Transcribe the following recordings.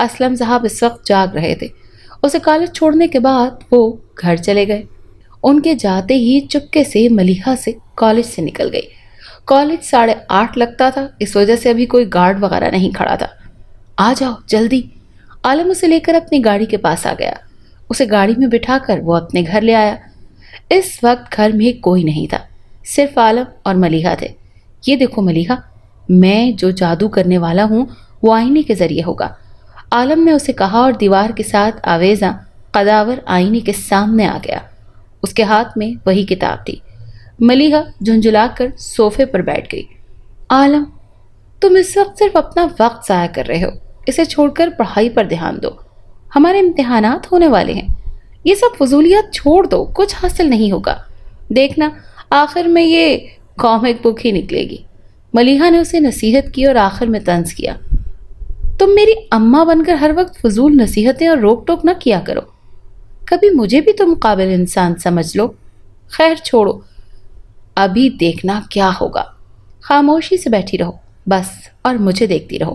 اسلم صاحب اس وقت جاگ رہے تھے۔ اسے کالج چھوڑنے کے بعد وہ گھر چلے گئے۔ ان کے جاتے ہی چپکے سے ملیحہ سے کالج سے نکل گئی۔ کالج 8:30 لگتا تھا، اس وجہ سے ابھی کوئی گارڈ وغیرہ نہیں کھڑا تھا۔ آ جاؤ جلدی، عالم اسے لے کر اپنی گاڑی کے پاس آ گیا۔ اسے گاڑی میں بٹھا کر وہ اپنے گھر لے آیا۔ اس وقت گھر میں کوئی نہیں تھا، صرف عالم اور ملیحہ تھے۔ یہ دیکھو ملیحہ، میں جو جادو کرنے والا ہوں وہ آئینے کے ذریعے ہوگا، عالم نے اسے کہا، اور دیوار کے ساتھ آویزاں قداور آئینے کے سامنے آ گیا۔ اس کے ہاتھ میں وہی کتاب تھی۔ ملیحہ جھنجھلا کر صوفے پر بیٹھ گئی۔ عالم، تم اس وقت صرف اپنا وقت ضائع کر رہے ہو، اسے چھوڑ کر پڑھائی پر دھیان دو، ہمارے امتحانات ہونے والے ہیں۔ یہ سب فضولیات چھوڑ دو، کچھ حاصل نہیں ہوگا، دیکھنا آخر میں یہ کامک بک ہی نکلے گی۔ ملیحہ نے اسے نصیحت کی اور آخر میں طنز کیا، تم میری اماں بن کر ہر وقت فضول نصیحتیں اور روک ٹوک نہ کیا کرو، کبھی مجھے بھی تم قابل انسان سمجھ لو۔ خیر چھوڑو، ابھی دیکھنا کیا ہوگا، خاموشی سے بیٹھی رہو بس اور مجھے دیکھتی رہو۔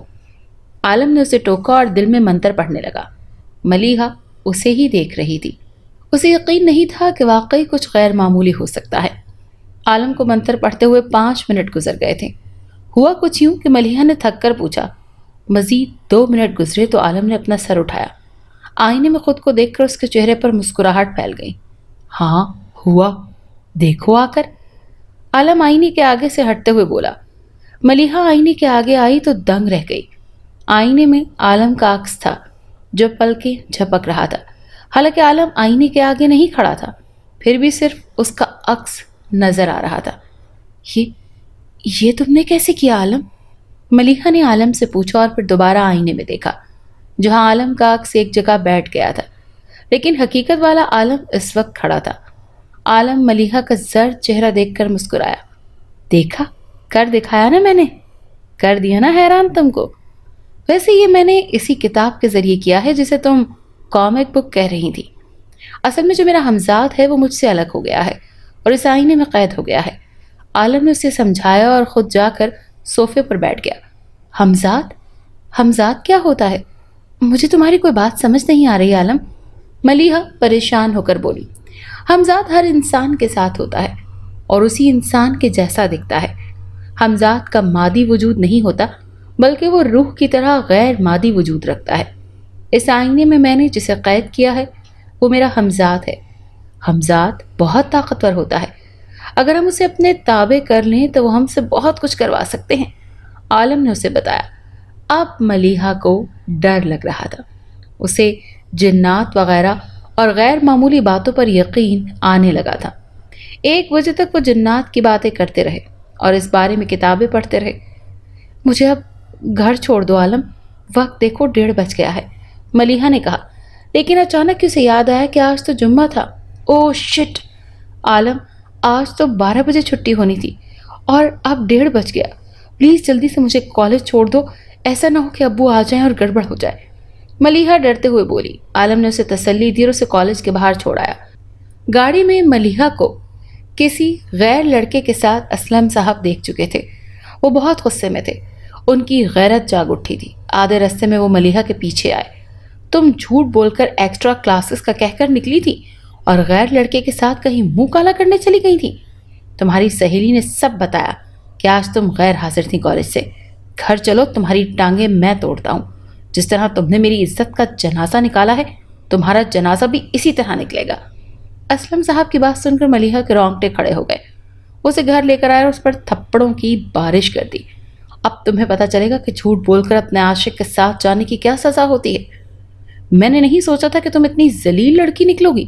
عالم نے اسے ٹوکا اور دل میں منتر پڑھنے لگا۔ ملیحہ اسے ہی دیکھ رہی تھی، اسے یقین نہیں تھا کہ واقعی کچھ غیر معمولی ہو سکتا ہے۔ عالم کو منتر پڑھتے ہوئے 5 منٹ گزر گئے تھے۔ ہوا کچھ یوں کہ ملیحہ نے تھک کر پوچھا۔ مزید 2 منٹ گزرے تو عالم نے اپنا سر اٹھایا۔ آئینے میں خود کو دیکھ کر اس کے چہرے پر مسکراہٹ پھیل گئی۔ ہاں ہوا، دیکھو آ کر، عالم آئینے کے آگے سے ہٹتے ہوئے بولا۔ ملیحہ آئینے کے آگے آئی تو دنگ رہ گئی۔ آئینے میں عالم کا عکس تھا جو پلکیں جھپک رہا تھا، حالانکہ عالم آئینے کے آگے نہیں کھڑا تھا، پھر بھی صرف اس کا عکس نظر آ رہا تھا۔ یہ تم نے کیسے کیا عالم؟ ملیحہ نے عالم سے پوچھا اور پھر دوبارہ آئینے میں دیکھا جہاں عالم کا عکس ایک جگہ بیٹھ گیا تھا، لیکن حقیقت والا عالم اس وقت کھڑا تھا۔ عالم ملیحہ کا زرد چہرہ دیکھ کر مسکرایا۔ دیکھا، کر دکھایا نا میں نے، کر دیا نا حیران تم کو۔ ویسے یہ میں نے اسی کتاب کے ذریعے کیا ہے جسے تم کامک بک کہہ رہی تھی۔ اصل میں جو میرا ہمزاد ہے وہ مجھ سے الگ ہو گیا ہے اور اس آئینے میں قید ہو گیا ہے۔ عالم نے اسے سمجھایا اور خود جا کر صوفے پر بیٹھ گیا۔ ہمزاد؟ ہمزاد کیا ہوتا ہے؟ مجھے تمہاری کوئی بات سمجھ نہیں آ رہی عالم، ملیحہ پریشان ہو کر بولی۔ ہمزاد ہر انسان کے ساتھ ہوتا ہے اور اسی انسان کے جیسا دکھتا ہے۔ ہمزاد کا مادی وجود نہیں ہوتا بلکہ وہ روح کی طرح غیر مادی وجود رکھتا ہے۔ اس آئینے میں میں نے جسے قید کیا ہے وہ میرا ہمزاد ہے۔ ہمزاد بہت طاقتور ہوتا ہے، اگر ہم اسے اپنے تابع کر لیں تو وہ ہم سے بہت کچھ کروا سکتے ہیں، عالم نے اسے بتایا۔ اب ملیحہ کو ڈر لگ رہا تھا، اسے جنات وغیرہ اور غیر معمولی باتوں پر یقین آنے لگا تھا۔ 1 بجے تک وہ جنات کی باتیں کرتے رہے اور اس بارے میں کتابیں پڑھتے رہے۔ مجھے اب گھر چھوڑ دو عالم، وقت دیکھو 1:30 بج گیا ہے، ملیحہ نے کہا، لیکن اچانک اسے یاد آیا کہ آج تو جمعہ تھا۔ اوہ شٹ عالم، آج تو 12 بجے چھٹی ہونی تھی اور اب 1:30 بج گیا، پلیز جلدی سے مجھے کالج چھوڑ دو، ایسا نہ ہو کہ ابو آ جائیں اور گڑبڑ ہو جائے، ملیحہ ڈرتے ہوئے بولی۔ عالم نے اسے تسلی دی اور اسے کالج کے باہر چھوڑایا۔ گاڑی میں ملیحہ کو کسی غیر لڑکے کے ساتھ اسلم صاحب دیکھ چکے تھے۔ وہ بہت غصے میں تھے، ان کی غیرت جاگ اٹھی تھی۔ آدھے راستے میں وہ ملیحہ کے پیچھے آئے۔ تم جھوٹ بول کر ایکسٹرا کلاسز کا کہہ کر نکلی تھی اور غیر لڑکے کے ساتھ کہیں منہ کالا کرنے چلی گئی تھی۔ تمہاری سہیلی نے سب بتایا کہ آج تم غیر حاضر تھی کالج سے۔ گھر چلو، تمہاری ٹانگیں میں توڑتا ہوں۔ جس طرح تم نے میری عزت کا جنازہ نکالا ہے، تمہارا جنازہ بھی اسی طرح نکلے گا۔ اسلم صاحب کی بات سن کر ملیحہ کے رونگٹے کھڑے ہو گئے۔ اسے گھر لے کر آئے اور اس پر تھپڑوں کی بارش کر دی۔ اب تمہیں پتا چلے گا کہ جھوٹ بول کر اپنے عاشق کے ساتھ جانے کی کیا سزا ہوتی ہے۔ میں نے نہیں سوچا تھا کہ تم اتنی ذلیل لڑکی نکلو گی،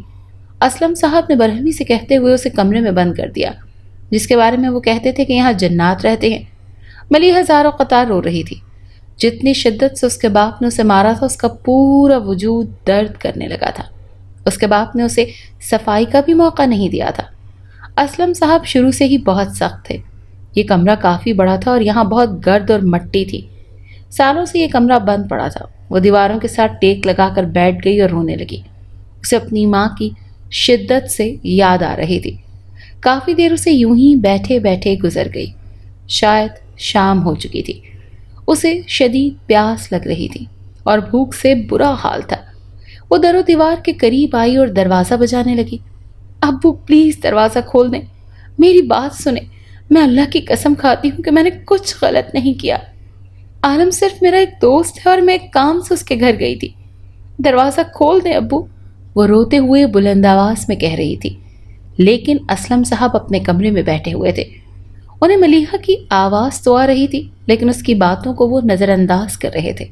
اسلم صاحب نے برہمی سے کہتے ہوئے اسے کمرے میں بند کر دیا جس کے بارے میں وہ کہتے تھے کہ یہاں جنات رہتے ہیں۔ ملیحہ زاروں قطار رو رہی تھی۔ جتنی شدت سے اس کے باپ نے اسے مارا تھا اس کا پورا وجود درد کرنے لگا تھا۔ اس کے باپ نے اسے صفائی کا بھی موقع نہیں دیا تھا۔ اسلم صاحب شروع سے ہی بہت سخت تھے۔ یہ کمرہ کافی بڑا تھا اور یہاں بہت گرد اور مٹی تھی۔ سالوں سے یہ کمرہ بند پڑا تھا۔ وہ دیواروں کے ساتھ ٹیک لگا کر بیٹھ گئی اور رونے لگی۔ اسے اپنی ماں کی شدت سے یاد آ رہی تھی۔ کافی دیر اسے یوں ہی بیٹھے بیٹھے گزر گئی۔ شاید شام ہو چکی تھی۔ اسے شدید پیاس لگ رہی تھی۔ اور بھوک سے برا حال تھا۔ وہ در و دیوار کے قریب آئی اور دروازہ بجانے لگی۔ ابو پلیز دروازہ کھول دیں، میری بات سنیں، میں اللہ کی قسم کھاتی ہوں کہ میں نے کچھ غلط نہیں کیا۔ عالم صرف میرا ایک دوست ہے اور میں ایک کام سے اس کے گھر گئی تھی، دروازہ کھول دیں ابو، وہ روتے ہوئے بلند آواز میں کہہ رہی تھی۔ لیکن اسلم صاحب اپنے کمرے میں بیٹھے ہوئے تھے۔ انہیں ملیحہ کی آواز تو آ رہی تھی لیکن اس کی باتوں کو وہ نظر انداز کر رہے تھے۔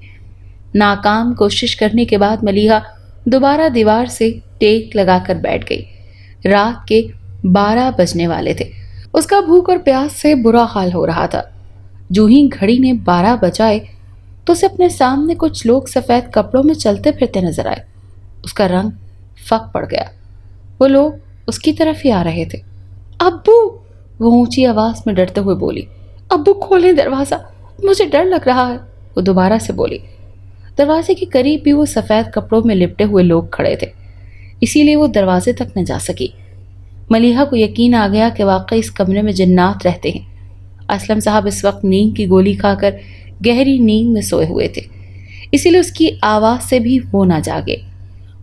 ناکام کوشش کرنے کے بعد ملیحہ دوبارہ دیوار سے ٹیک لگا کر بیٹھ گئی۔ رات کے 12 بجنے والے تھے۔ اس کا بھوک اور پیاس سے برا حال ہو رہا تھا۔ جو ہی گھڑی نے 12 بجائے تو اسے اپنے سامنے کچھ لوگ سفید کپڑوں میں چلتے پھرتے نظر آئے۔ اس کا رنگ فک پڑ گیا۔ وہ لوگ اس کی طرف ہی آ رہے تھے۔ ابو، وہ اونچی آواز میں ڈرتے ہوئے بولی، ابو کھولیں دروازہ، مجھے ڈر لگ رہا ہے، وہ دوبارہ سے بولی۔ دروازے کے قریب بھی وہ سفید کپڑوں میں لپٹے ہوئے لوگ کھڑے تھے، اسی لیے وہ دروازے تک نہ جا سکی۔ ملیحہ کو یقین آ گیا کہ واقعی اس کمرے میں جنات رہتے ہیں۔ اسلم صاحب اس وقت نیند کی گولی کھا کر گہری نیند میں سوئے ہوئے تھے، اسی لیے اس کی آواز سے بھی وہ نہ جاگے۔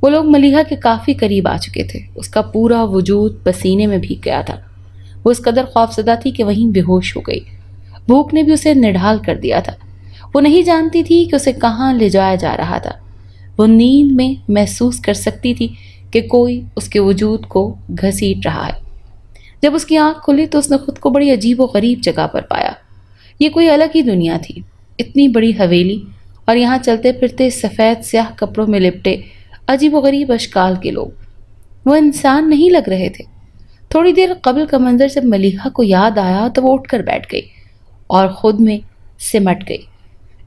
وہ لوگ ملیحہ کے کافی قریب آ چکے تھے۔ اس کا پورا وجود پسینے میں بھیگ گیا تھا۔ وہ اس قدر خوفزدہ تھی کہ وہیں بے ہوش ہو گئی۔ بھوک نے بھی اسے نڈھال کر دیا تھا۔ وہ نہیں جانتی تھی کہ اسے کہاں لے جایا جا رہا تھا۔ وہ نیند میں محسوس کر سکتی تھی کہ کوئی اس کے وجود کو گھسیٹ رہا ہے۔ جب اس کی آنکھ کھلی تو اس نے خود کو بڑی عجیب و غریب جگہ پر پایا۔ یہ کوئی الگ ہی دنیا تھی۔ اتنی بڑی حویلی اور یہاں چلتے پھرتے سفید سیاہ کپڑوں میں لپٹے عجیب و غریب اشکال کے لوگ۔ وہ انسان نہیں لگ رہے تھے۔ تھوڑی دیر قبل کا منظر جب ملیحہ کو یاد آیا تو وہ اٹھ کر بیٹھ گئی اور خود میں سمٹ گئی۔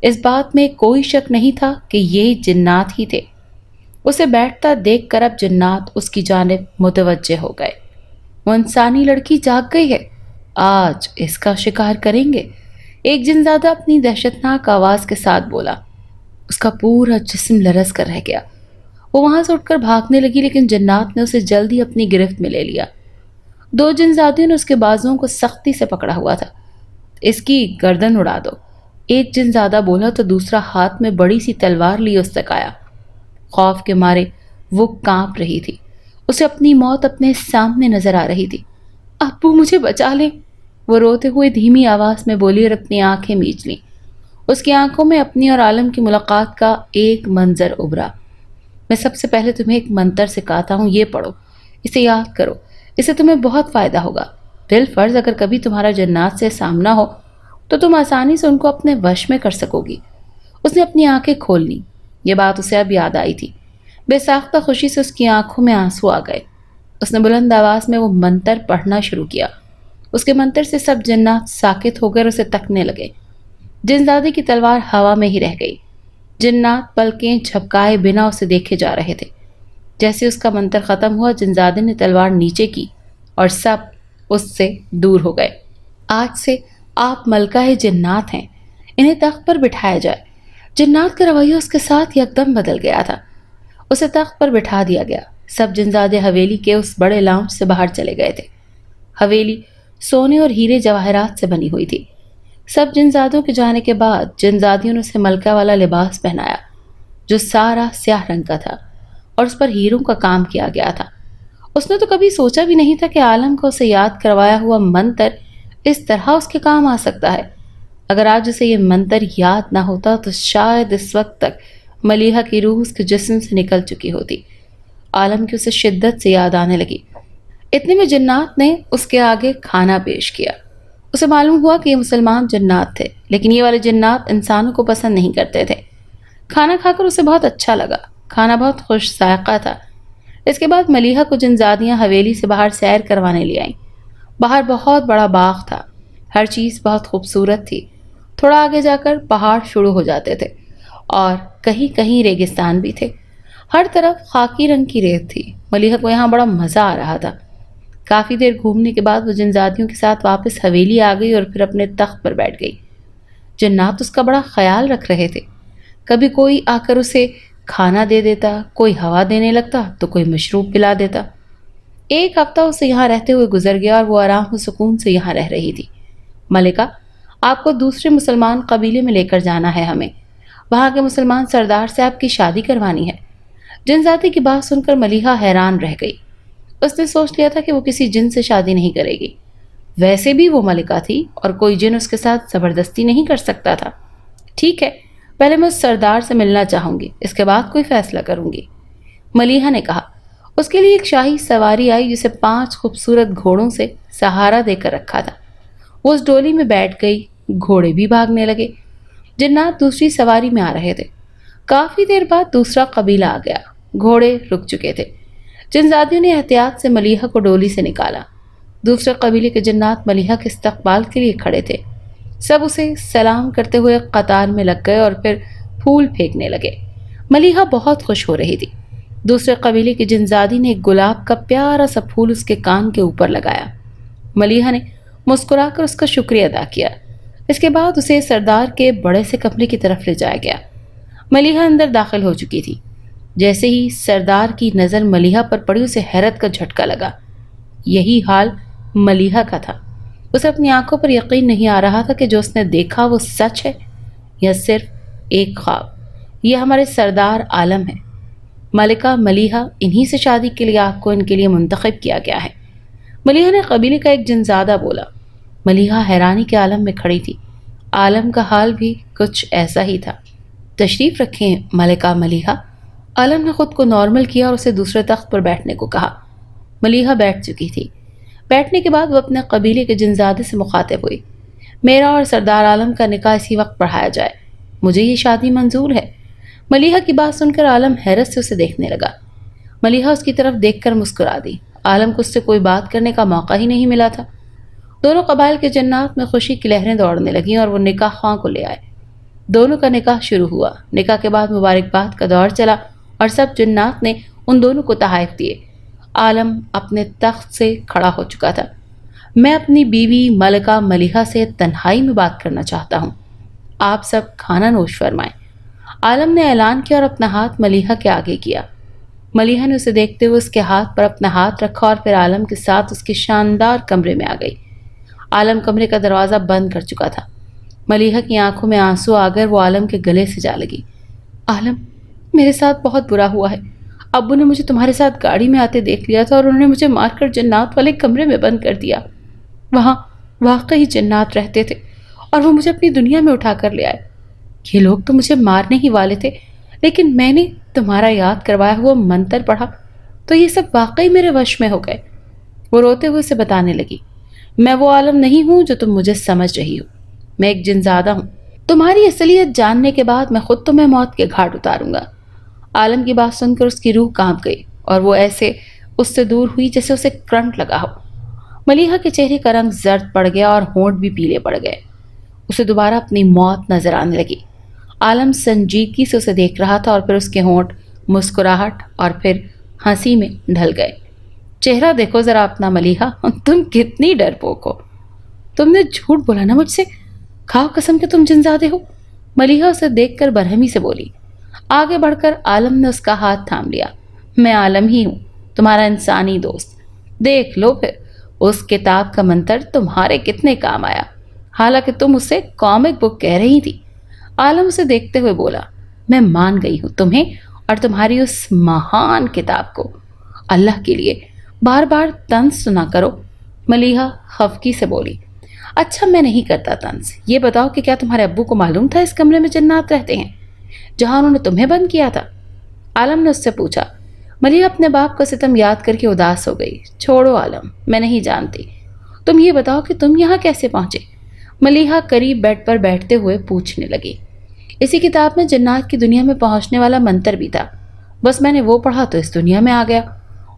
اس بات میں کوئی شک نہیں تھا کہ یہ جنات ہی تھے۔ اسے بیٹھتا دیکھ کر اب جنات اس کی جانب متوجہ ہو گئے۔ وہ انسانی لڑکی جاگ گئی ہے، آج اس کا شکار کریں گے، ایک جنزادہ اپنی دہشتناک آواز کے ساتھ بولا۔ اس کا پورا جسم لرز کر رہ گیا۔ وہ وہاں سے اٹھ کر بھاگنے لگی لیکن جنات نے اسے جلدی اپنی گرفت میں لے لیا۔ 2 جنزادیوں نے اس کے بازوؤں کو سختی سے پکڑا ہوا تھا۔ اس کی گردن اڑا دو، ایک جنزادہ بولا تو دوسرا ہاتھ میں بڑی سی تلوار لیے اس تک آیا۔ خوف کے مارے وہ کانپ رہی تھی۔ اسے اپنی موت اپنے سامنے نظر آ رہی تھی۔ ابو مجھے بچا لیں، وہ روتے ہوئے دھیمی آواز میں بولی اور اپنی آنکھیں میچ لیں۔ اس کی آنکھوں میں اپنی اور عالم کی ملاقات کا ایک منظر ابھرا۔ میں سب سے پہلے تمہیں ایک منتر سکھاتا ہوں، یہ پڑھو، اسے یاد کرو، اسے تمہیں بہت فائدہ ہوگا۔ بالفرض اگر کبھی تمہارا جنات سے سامنا ہو تو تم آسانی سے ان کو اپنے وش میں کر سکو گی۔ اس نے اپنی آنکھیں کھول لیں۔ یہ بات اسے اب یاد آئی تھی۔ بے ساختہ خوشی سے اس کی آنکھوں میں آنسو آ گئے۔ اس نے بلند آواز میں وہ منتر پڑھنا شروع کیا۔ اس کے منتر سے سب جنات ساکت ہو گئے اور اسے تکنے لگے۔ جنزادے کی تلوار ہوا میں ہی رہ گئی۔ جنات پلکیں جھپکائے بنا اسے دیکھے جا رہے تھے۔ جیسے اس کا منتر ختم ہوا جنزادے نے تلوار نیچے کی اور سب اس سے دور ہو گئے۔ آج سے آپ ملکہ جنات ہیں، انہیں تخت پر بٹھایا جائے۔ جنات کا رویہ اس کے ساتھ یکدم بدل گیا تھا۔ اسے تخت پر بٹھا دیا گیا۔ سب جنزادے حویلی کے اس بڑے لاؤنج سے باہر چلے گئے تھے۔ حویلی سونے اور ہیرے جواہرات سے بنی ہوئی تھی۔ سب جنزادوں کے جانے کے بعد جنزادیوں نے اسے ملکہ والا لباس پہنایا جو سارا سیاہ رنگ کا تھا اور اس پر ہیروں کا کام کیا گیا تھا۔ اس نے تو کبھی سوچا بھی نہیں تھا کہ عالم کو اسے یاد کروایا ہوا منتر اس طرح اس کے کام آ سکتا ہے۔ اگر آج اسے یہ منتر یاد نہ ہوتا تو شاید اس وقت تک ملیحہ کی روح اس کے جسم سے نکل چکی ہوتی۔ عالم کی اسے شدت سے یاد آنے لگی۔ اتنے میں جنات نے اس کے آگے کھانا پیش کیا۔ اسے معلوم ہوا کہ یہ مسلمان جنات تھے، لیکن یہ والے جنات انسانوں کو پسند نہیں کرتے تھے۔ کھانا کھا کر اسے بہت اچھا لگا۔ کھانا بہت خوش ذائقہ تھا۔ اس کے بعد ملیحہ کو جنزادیاں حویلی سے باہر سیر کروانے لے آئیں۔ باہر بہت بڑا باغ تھا۔ ہر چیز بہت خوبصورت تھی۔ تھوڑا آگے جا کر پہاڑ شروع ہو جاتے تھے اور کہیں کہیں ریگستان بھی تھے۔ ہر طرف خاکی رنگ کی ریت تھی۔ ملیحہ کو یہاں بڑا مزہ آ رہا تھا۔ کافی دیر گھومنے کے بعد وہ جنزادیوں کے ساتھ واپس حویلی آ گئی اور پھر اپنے تخت پر بیٹھ گئی۔ جنات اس کا بڑا خیال رکھ رہے تھے۔ کبھی کوئی آ کر اسے کھانا دے دیتا، کوئی ہوا دینے لگتا تو کوئی مشروب پلا دیتا۔ ایک ہفتہ اسے یہاں رہتے ہوئے گزر گیا اور وہ آرام و سکون سے یہاں رہ رہی تھی۔ ملکہ، آپ کو دوسرے مسلمان قبیلے میں لے کر جانا ہے ہمیں۔ وہاں کے مسلمان سردار سے آپ کی شادی کروانی ہے۔ جنزادی کی بات سن کر ملیحہ حیران رہ گئی۔ اس نے سوچ لیا تھا کہ وہ کسی جن سے شادی نہیں کرے گی، ویسے بھی وہ ملکہ تھی اور کوئی جن اس کے ساتھ زبردستی نہیں کر سکتا تھا۔ ٹھیک ہے، پہلے میں اس سردار سے ملنا چاہوں گی، اس کے بعد کوئی فیصلہ کروں گی، ملیحہ نے کہا۔ اس کے لیے ایک شاہی سواری آئی جسے 5 خوبصورت گھوڑوں سے سہارا دے کر رکھا تھا۔ وہ اس ڈولی میں بیٹھ گئی، گھوڑے بھی بھاگنے لگے۔ جنات دوسری سواری میں آ رہے تھے۔ کافی دیر بعد دوسرا قبیلہ آ گیا، گھوڑے رک چکے تھے۔ جنزادیوں نے احتیاط سے ملیحہ کو ڈولی سے نکالا۔ دوسرے قبیلے کے جنات ملیحہ کے استقبال کے لیے کھڑے تھے۔ سب اسے سلام کرتے ہوئے قطار میں لگ گئے اور پھر پھول پھینکنے لگے۔ ملیحہ بہت خوش ہو رہی تھی۔ دوسرے قبیلے کی جنزادی نے ایک گلاب کا پیارا سا پھول اس کے کان کے اوپر لگایا۔ ملیحہ نے مسکرا کر اس کا شکریہ ادا کیا۔ اس کے بعد اسے سردار کے بڑے سے کمرے کی طرف لے جایا گیا۔ ملیحہ اندر داخل ہو چکی تھی۔ جیسے ہی سردار کی نظر ملیحہ پر پڑی اسے حیرت کا جھٹکا لگا۔ یہی حال ملیحہ کا تھا۔ اسے اپنی آنکھوں پر یقین نہیں آ رہا تھا کہ جو اس نے دیکھا وہ سچ ہے یا صرف ایک خواب۔ یہ ہمارے سردار عالم ہے، ملکہ ملیحہ، انہی سے شادی کے لیے آپ کو ان کے لیے منتخب کیا گیا ہے، ملیحہ نے قبیلے کا ایک جنزادہ بولا۔ ملیحہ حیرانی کے عالم میں کھڑی تھی۔ عالم کا حال بھی کچھ ایسا ہی تھا۔ تشریف رکھیں ملکہ ملیحہ۔ عالم نے خود کو نارمل کیا اور اسے دوسرے تخت پر بیٹھنے کو کہا۔ ملیحہ بیٹھ چکی تھی۔ بیٹھنے کے بعد وہ اپنے قبیلے کے جنزادے سے مخاطب ہوئی۔ میرا اور سردار عالم کا نکاح اسی وقت پڑھایا جائے، مجھے یہ شادی منظور ہے۔ ملیحہ کی بات سن کر عالم حیرت سے اسے دیکھنے لگا۔ ملیحہ اس کی طرف دیکھ کر مسکرا دی۔ عالم کو اس سے کوئی بات کرنے کا موقع ہی نہیں ملا تھا۔ دونوں قبائل کے جنات میں خوشی کی لہریں دوڑنے لگیں اور وہ نکاح خواں کو لے آئے۔ دونوں کا نکاح شروع ہوا۔ نکاح کے بعد مبارکباد کا دور چلا اور سب جنات نے ان دونوں کو تحائف دیے۔ عالم اپنے تخت سے کھڑا ہو چکا تھا۔ میں اپنی بیوی ملکہ ملیحہ سے تنہائی میں بات کرنا چاہتا ہوں، آپ سب کھانا نوش فرمائیں، عالم نے اعلان کیا اور اپنا ہاتھ ملیحہ کے آگے کیا۔ ملیحہ نے اسے دیکھتے ہوئے اس کے ہاتھ پر اپنا ہاتھ رکھا اور پھر عالم کے ساتھ اس کے شاندار کمرے میں آ گئی۔ عالم کمرے کا دروازہ بند کر چکا تھا۔ ملیحہ کی آنکھوں میں آنسو آ گئے، وہ عالم کے گلے سے جا لگی۔ عالم، میرے ساتھ بہت برا ہوا ہے۔ ابو نے مجھے تمہارے ساتھ گاڑی میں آتے دیکھ لیا تھا اور انہوں نے مجھے مار کر جنات والے کمرے میں بند کر دیا۔ وہاں واقعی جنات رہتے تھے اور وہ مجھے اپنی دنیا میں اٹھا کر لے آئے۔ یہ لوگ تو مجھے مارنے ہی والے تھے، لیکن میں نے تمہارا یاد کروایا ہوا منتر پڑھا تو یہ سب واقعی میرے وش میں ہو گئے۔ وہ روتے ہوئے اسے بتانے لگی، میں وہ عالم نہیں ہوں جو تم مجھے سمجھ رہی ہو، میں ایک جنزادہ ہوں۔ تمہاری اصلیت جاننے کے بعد میں خود تمہیں موت کے گھاٹ اتاروں گا۔ عالم کی بات سن کر اس کی روح کانپ گئی اور وہ ایسے اس سے دور ہوئی جیسے اسے کرنٹ لگا ہو۔ ملیحہ کے چہرے کا رنگ زرد پڑ گیا اور ہونٹ بھی پیلے پڑ گئے۔ اسے دوبارہ اپنی موت نظر آنے لگی۔ عالم سنجیدگی سے اسے دیکھ رہا تھا اور پھر اس کے ہونٹ مسکراہٹ اور پھر ہنسی میں ڈھل گئے۔ چہرہ دیکھو ذرا اپنا ملیحہ، تم کتنی ڈرپوک ہو، تم نے جھوٹ بولا نا مجھ سے، کھاؤ قسم کہ تم جنزادے ہو۔ ملیحہ اسے دیکھ کر برہمی سے بولی۔ آگے بڑھ کر عالم نے اس کا ہاتھ تھام لیا۔ میں عالم ہی ہوں، تمہارا انسانی دوست، دیکھ لو پھر اس کتاب کا منتر تمہارے کتنے کام آیا، حالانکہ تم اسے کامک بک کہہ رہی تھی۔ عالم اسے دیکھتے ہوئے بولا، میں مان گئی ہوں تمہیں اور تمہاری اس مہان کتاب کو، اللہ کے لیے بار بار طنز سنا کرو۔ ملیحہ خفگی سے بولی، اچھا میں نہیں کرتا طنز، یہ بتاؤ کہ کیا تمہارے ابو کو معلوم تھا اس کمرے میں جنات رہتے ہیں جہاں انہوں نے تمہیں بند کیا تھا؟ عالم نے اس سے پوچھا۔ ملیحہ اپنے باپ کا ستم یاد کر کے اداس ہو گئی۔ چھوڑو عالم، میں نہیں جانتی، تم یہ بتاؤ کہ تم یہاں کیسے پہنچے؟ ملیحہ قریب بیڈ پر بیٹھتے ہوئے پوچھنے لگی۔ اسی کتاب میں جنات کی دنیا میں پہنچنے والا منتر بھی تھا، بس میں نے وہ پڑھا تو اس دنیا میں آ گیا،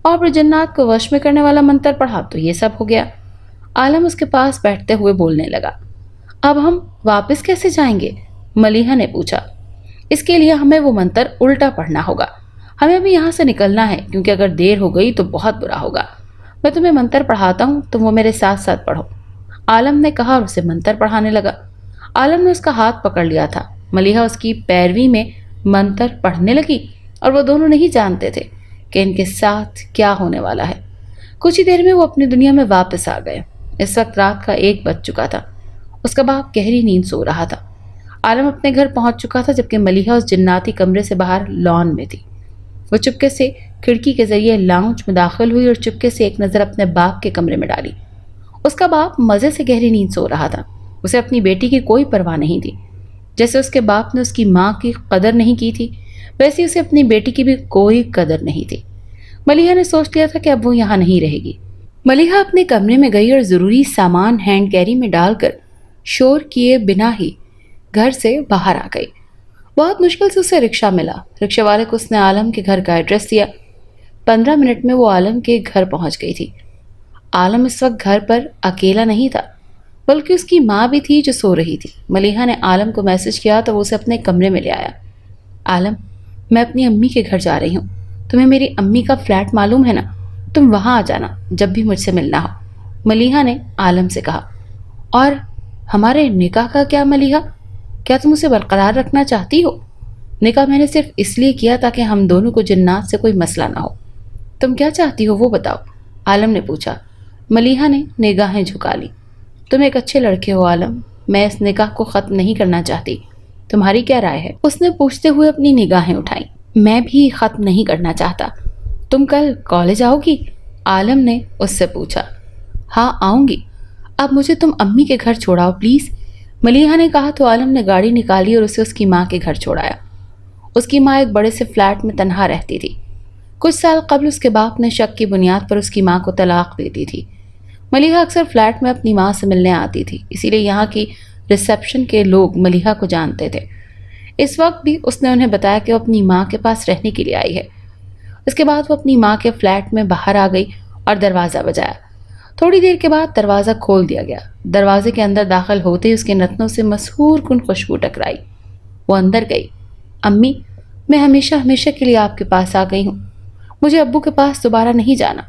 اور پھر جنات کو وش میں کرنے والا منتر پڑھا تو یہ سب ہو گیا۔ عالم اس کے پاس بیٹھتے ہوئے بولنے لگا۔ اب ہم واپس کیسے جائیں گے؟ ملیحہ نے پوچھا۔ اس کے لیے ہمیں وہ منتر الٹا پڑھنا ہوگا، ہمیں ابھی یہاں سے نکلنا ہے کیونکہ اگر دیر ہو گئی تو بہت برا ہوگا۔ میں تمہیں منتر پڑھاتا ہوں، تم وہ میرے ساتھ ساتھ پڑھو، عالم نے کہا اور اسے منتر پڑھانے لگا۔ عالم نے اس کا ہاتھ پکڑ لیا تھا۔ ملیحہ اس کی پیروی میں منتر پڑھنے لگی اور وہ دونوں نہیں جانتے تھے کہ ان کے ساتھ کیا ہونے والا ہے۔ کچھ ہی دیر میں وہ اپنی دنیا میں واپس آ گئے۔ اس وقت رات کا 1 بج چکا تھا۔ اس کا باپ گہری نیند سو رہا تھا۔ عالم اپنے گھر پہنچ چکا تھا جبکہ ملیحہ اس جناتی کمرے سے باہر لان میں تھی۔ وہ چپکے سے کھڑکی کے ذریعے لاؤنج میں داخل ہوئی اور چپکے سے ایک نظر اپنے باپ کے کمرے میں ڈالی۔ اس کا باپ مزے سے گہری نیند سو رہا تھا۔ اسے اپنی بیٹی کی کوئی پرواہ نہیں تھی۔ جیسے اس کے باپ نے اس کی ماں کی قدر نہیں کی تھی، ویسے اسے اپنی بیٹی کی بھی کوئی قدر نہیں تھی۔ ملیحہ نے سوچ لیا تھا کہ اب وہ یہاں نہیں رہے گی۔ ملیحہ اپنے کمرے میں گئی اور ضروری سامان ہینڈ کیری میں ڈال کر شور کیے بنا ہی گھر سے باہر آ گئی۔ بہت مشکل سے اسے رکشہ ملا۔ رکشے والے کو اس نے عالم کے گھر کا ایڈریس دیا۔ 15 منٹ میں وہ عالم کے گھر پہنچ گئی تھی۔ عالم اس وقت گھر پر اکیلا نہیں تھا، بلکہ اس کی ماں بھی تھی جو سو رہی تھی۔ ملیحہ نے عالم کو میسج کیا تو وہ اسے اپنے کمرے میں لے آیا۔ عالم، میں اپنی امی کے گھر جا رہی ہوں۔ تمہیں میری امی کا فلیٹ معلوم ہے نا؟ تم وہاں آ جانا جب بھی مجھ سے ملنا ہو، ملیحہ نے عالم سے کہا۔ اور ہمارے نکاح کا کیا ملیحہ؟ کیا تم اسے برقرار رکھنا چاہتی ہو؟ نکاح میں نے صرف اس لیے کیا تاکہ ہم دونوں کو جنات سے کوئی مسئلہ نہ ہو۔ تم کیا چاہتی ہو وہ بتاؤ، عالم نے پوچھا۔ ملیحہ نے نگاہیں جھکا لی۔ تم ایک اچھے لڑکے ہو عالم، میں اس نکاح کو ختم نہیں کرنا چاہتی، تمہاری کیا رائے ہے؟ اس نے پوچھتے ہوئے اپنی نگاہیں اٹھائیں۔ میں بھی ختم نہیں کرنا چاہتا۔ تم کل کالج آؤ گی؟ عالم نے اس سے پوچھا۔ ہاں آؤں گی، اب مجھے تم امی کے گھر چھوڑاؤ پلیز، ملیحہ نے کہا تو عالم نے گاڑی نکالی اور اسے اس کی ماں کے گھر چھوڑایا۔ اس کی ماں ایک بڑے سے فلیٹ میں تنہا رہتی تھی۔ کچھ سال قبل اس کے باپ نے شک کی بنیاد پر اس کی ماں کو طلاق دے دی تھی۔ ملیحہ اکثر فلیٹ میں اپنی ماں سے ملنے آتی تھی، اسی لیے یہاں کی ریسیپشن کے لوگ ملیحہ کو جانتے تھے۔ اس وقت بھی اس نے انہیں بتایا کہ وہ اپنی ماں کے پاس رہنے کے لیے آئی ہے۔ اس کے بعد وہ اپنی ماں کے فلیٹ میں باہر آ گئی اور دروازہ بجایا۔ تھوڑی دیر کے بعد دروازہ کھول دیا گیا۔ دروازے کے اندر داخل ہوتے ہی اس کے نتنوں سے مسحور کن خوشبو ٹکرائی۔ وہ اندر گئی۔ امی، میں ہمیشہ ہمیشہ کے لیے آپ کے پاس آ گئی ہوں، مجھے ابو کے پاس دوبارہ نہیں جانا،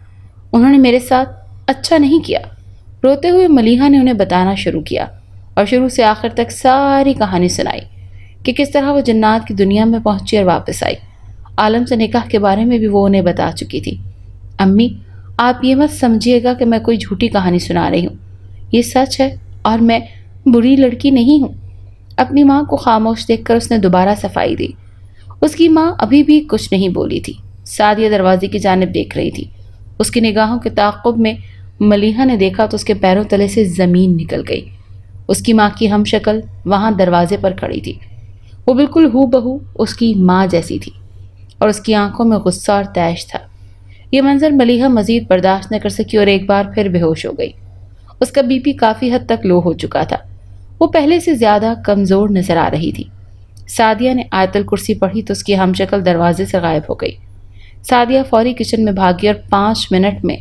انہوں نے میرے ساتھ اچھا نہیں کیا۔ روتے ہوئے ملیحہ نے انہیں بتانا شروع کیا اور شروع سے آخر تک ساری کہانی سنائی کہ کس طرح وہ جنات کی دنیا میں پہنچی اور واپس آئی۔ عالم سے نکاح کے بارے میں بھی وہ انہیں بتا چکی تھی۔ امی، آپ یہ مت سمجھیے گا کہ میں کوئی جھوٹی کہانی سنا رہی ہوں، یہ سچ ہے اور میں بری لڑکی نہیں ہوں۔ اپنی ماں کو خاموش دیکھ کر اس نے دوبارہ صفائی دی۔ اس کی ماں ابھی بھی کچھ نہیں بولی تھی۔ سعدیہ دروازے کی جانب دیکھ رہی تھی۔ اس کی نگاہوں کے تعاقب میں ملیحہ نے دیکھا تو اس کے پیروں تلے سے زمین نکل گئی۔ اس کی ماں کی ہم شکل وہاں دروازے پر کھڑی تھی۔ وہ بالکل ہو بہو اس کی ماں جیسی تھی اور اس کی آنکھوں میں غصہ اور طیش تھا۔ یہ منظر ملیحہ مزید برداشت نہ کر سکی اور ایک بار پھر بے ہوش ہو گئی۔ اس کا بی پی کافی حد تک لو ہو چکا تھا۔ وہ پہلے سے زیادہ کمزور نظر آ رہی تھی۔ سعدیہ نے آیت الکرسی پڑھی تو اس کی ہم شکل دروازے سے غائب ہو گئی۔ سعدیہ فوری کچن میں بھاگی اور 5 منٹ میں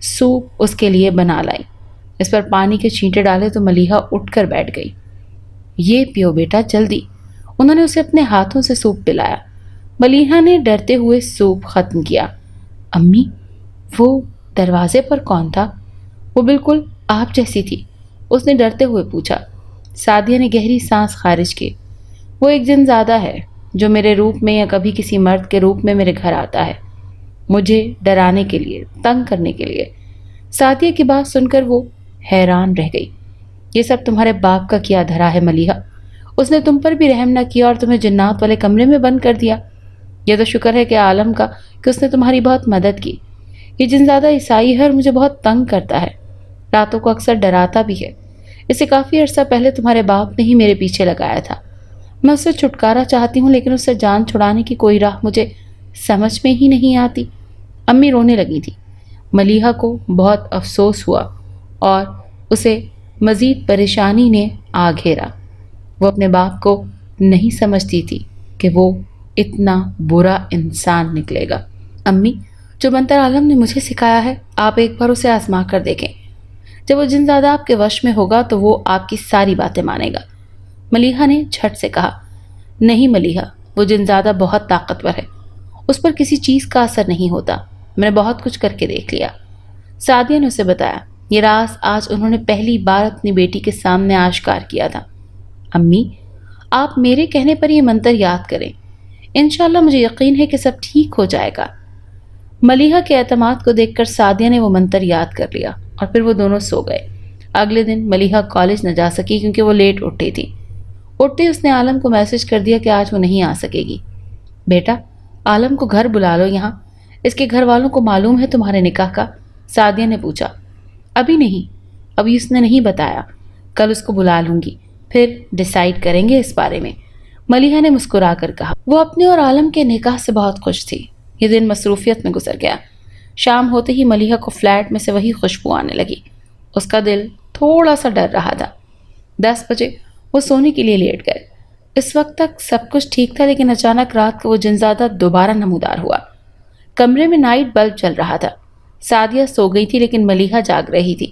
سوپ اس کے لیے بنا لائی۔ اس پر پانی کے چھینٹے ڈالے تو ملیحہ اٹھ کر بیٹھ گئی۔ یہ پیو بیٹا جلدی، انہوں نے اسے اپنے ہاتھوں سے سوپ پلایا۔ ملیحہ نے ڈرتے ہوئے سوپ ختم کیا۔ امی، وہ دروازے پر کون تھا؟ وہ بالکل آپ جیسی تھی، اس نے ڈرتے ہوئے پوچھا۔ سعدیہ نے گہری سانس خارج کی۔ وہ ایک جن زادہ ہے جو میرے روپ میں یا کبھی کسی مرد کے روپ میں میرے گھر آتا ہے، مجھے ڈرانے کے لیے، تنگ کرنے کے لیے۔ سعدیہ کی بات سن کر وہ حیران رہ گئی۔ یہ سب تمہارے باپ کا کیا دھرا ہے ملیحہ، اس نے تم پر بھی رحم نہ کیا اور تمہیں جنات والے کمرے میں بند کر دیا۔ یہ تو شکر ہے کہ عالم کا کہ اس نے تمہاری بہت مدد کی۔ یہ جنزادہ عیسائی ہے اور مجھے بہت تنگ کرتا ہے، راتوں کو اکثر ڈراتا بھی ہے۔ اسے کافی عرصہ پہلے تمہارے باپ نے ہی میرے پیچھے لگایا تھا۔ میں اس سے چھٹکارا چاہتی ہوں لیکن اس سے جان چھڑانے کی کوئی راہ مجھے سمجھ میں ہی نہیں آتی۔ امی رونے لگی تھی۔ ملیحہ کو بہت افسوس ہوا اور اسے مزید پریشانی نے آ گھیرا۔ وہ اپنے باپ کو نہیں سمجھتی تھی کہ وہ اتنا برا انسان نکلے گا۔ امی، جو منتر عالم نے مجھے سکھایا ہے آپ ایک بار اسے آزما کر دیکھیں، جب وہ جن زیادہ آپ کے وش میں ہوگا تو وہ آپ کی ساری باتیں مانے گا، ملیحہ نے جھٹ سے کہا۔ نہیں ملیحہ، وہ جن زیادہ بہت طاقتور ہے، اس پر کسی چیز کا اثر نہیں ہوتا، میں نے بہت کچھ کر کے دیکھ لیا۔ سعدیہ نے اسے بتایا۔ یہ راز آج انہوں نے پہلی بار اپنی بیٹی کے سامنے آشکار کیا تھا۔ امی، آپ میرے کہنے پر یہ منتر یاد کریں، انشاءاللہ مجھے یقین ہے کہ سب ٹھیک ہو جائے گا۔ ملیحہ کے اعتماد کو دیکھ کر سعدیہ نے وہ منتر یاد کر لیا اور پھر وہ دونوں سو گئے۔ اگلے دن ملیحہ کالج نہ جا سکی کیونکہ وہ لیٹ اٹھی تھی۔ اٹھتے ہی اس نے عالم کو میسج کر دیا کہ آج وہ نہیں آ سکے گی۔ بیٹا، عالم کو گھر بلا لو یہاں، اس کے گھر والوں کو معلوم ہے تمہارے نکاح کا؟ سعدیہ نے پوچھا۔ ابھی نہیں، ابھی اس نے نہیں بتایا، کل اس کو بلا لوں گی، پھر ڈیسائیڈ کریں گے اس بارے میں، ملیحہ نے مسکرا کر کہا۔ وہ اپنے اور عالم کے نکاح سے بہت خوش تھی۔ یہ دن مصروفیت میں گزر گیا۔ شام ہوتے ہی ملیحہ کو فلیٹ میں سے وہی خوشبو آنے لگی۔ اس کا دل تھوڑا سا ڈر رہا تھا۔ 10 بجے وہ سونے کے لیے لیٹ گئے۔ اس وقت تک سب کچھ ٹھیک تھا، لیکن اچانک رات کو وہ جنزادہ دوبارہ نمودار ہوا۔ کمرے میں نائٹ بلب چل رہا تھا۔ سعدیہ سو گئی تھی لیکن ملیحہ جاگ رہی تھی۔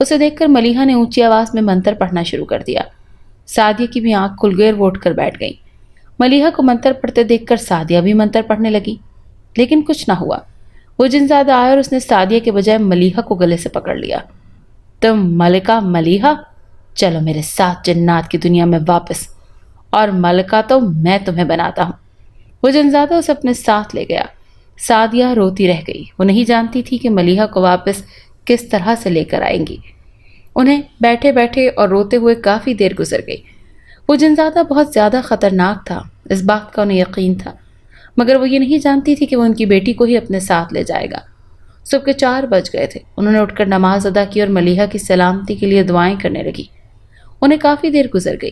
اسے دیکھ کر ملیحہ نے اونچی آواز میں منتر پڑھنا شروع کر دیا۔ سعدیہ کی بھی آنکھ کھل گئی اور وہ اٹھ کر بیٹھ گئی۔ ملیحہ کو منتر پڑھتے دیکھ کر سعدیہ بھی منتر پڑھنے لگی، لیکن کچھ نہ ہوا۔ وہ جنزادہ آیا اور اس نے سعدیہ کے بجائے ملیحہ کو گلے سے پکڑ لیا۔ تم ملکہ ملیحہ، چلو میرے ساتھ جنات کی دنیا میں واپس، اور ملکہ تو میں تمہیں بناتا ہوں۔ وہ جنزادہ اسے اپنے ساتھ لے گیا۔ سعدیہ روتی رہ گئی۔ وہ نہیں جانتی تھی کہ ملیحہ کو واپس کس طرح سے لے کر آئیں گی۔ انہیں بیٹھے بیٹھے اور روتے ہوئے کافی دیر گزر گئی۔ وہ جنزادہ بہت زیادہ خطرناک تھا، اس بات کا انہیں یقین تھا، مگر وہ یہ نہیں جانتی تھی کہ وہ ان کی بیٹی کو ہی اپنے ساتھ لے جائے گا۔ صبح کے 4 بج گئے تھے۔ انہوں نے اٹھ کر نماز ادا کی اور ملیحہ کی سلامتی کے لیے دعائیں کرنے لگی۔ انہیں کافی دیر گزر گئی۔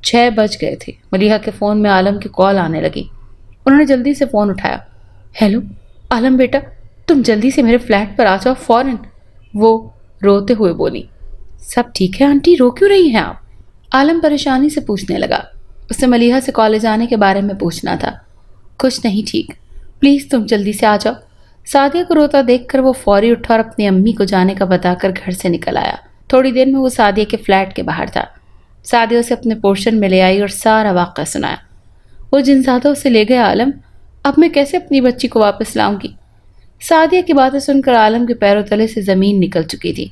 6 بج گئے تھے۔ ملیحہ کے فون میں عالم کی کال آنے لگی۔ انہوں نے جلدی سے فون اٹھایا۔ ہیلو عالم بیٹا، تم جلدی سے میرے فلیٹ پر آ جاؤ فوراً، وہ روتے ہوئے بولی۔ سب ٹھیک ہے آنٹی، رو کیوں رہی ہیں آپ؟ عالم پریشانی سے پوچھنے لگا۔ اس سے ملیحہ سے کالج آنے کے بارے میں پوچھنا تھا۔ کچھ نہیں ٹھیک، پلیز تم جلدی سے آ جاؤ۔ سعدیہ کو روتا دیکھ کر وہ فوری اٹھا اور اپنی امی کو جانے کا بتا کر گھر سے نکل آیا۔ تھوڑی دیر میں وہ سعدیہ کے فلیٹ کے باہر تھا۔ سعدیہ اسے اپنے پورشن میں لے آئی اور سارا واقعہ سنایا۔ وہ جنزادہ اسے لے گیا۔ عالم، اب میں کیسے اپنی بچی کو واپس لاؤں گی؟ سعدیہ کی باتیں سن کر عالم کے پیروں تلے سے زمین نکل چکی تھی۔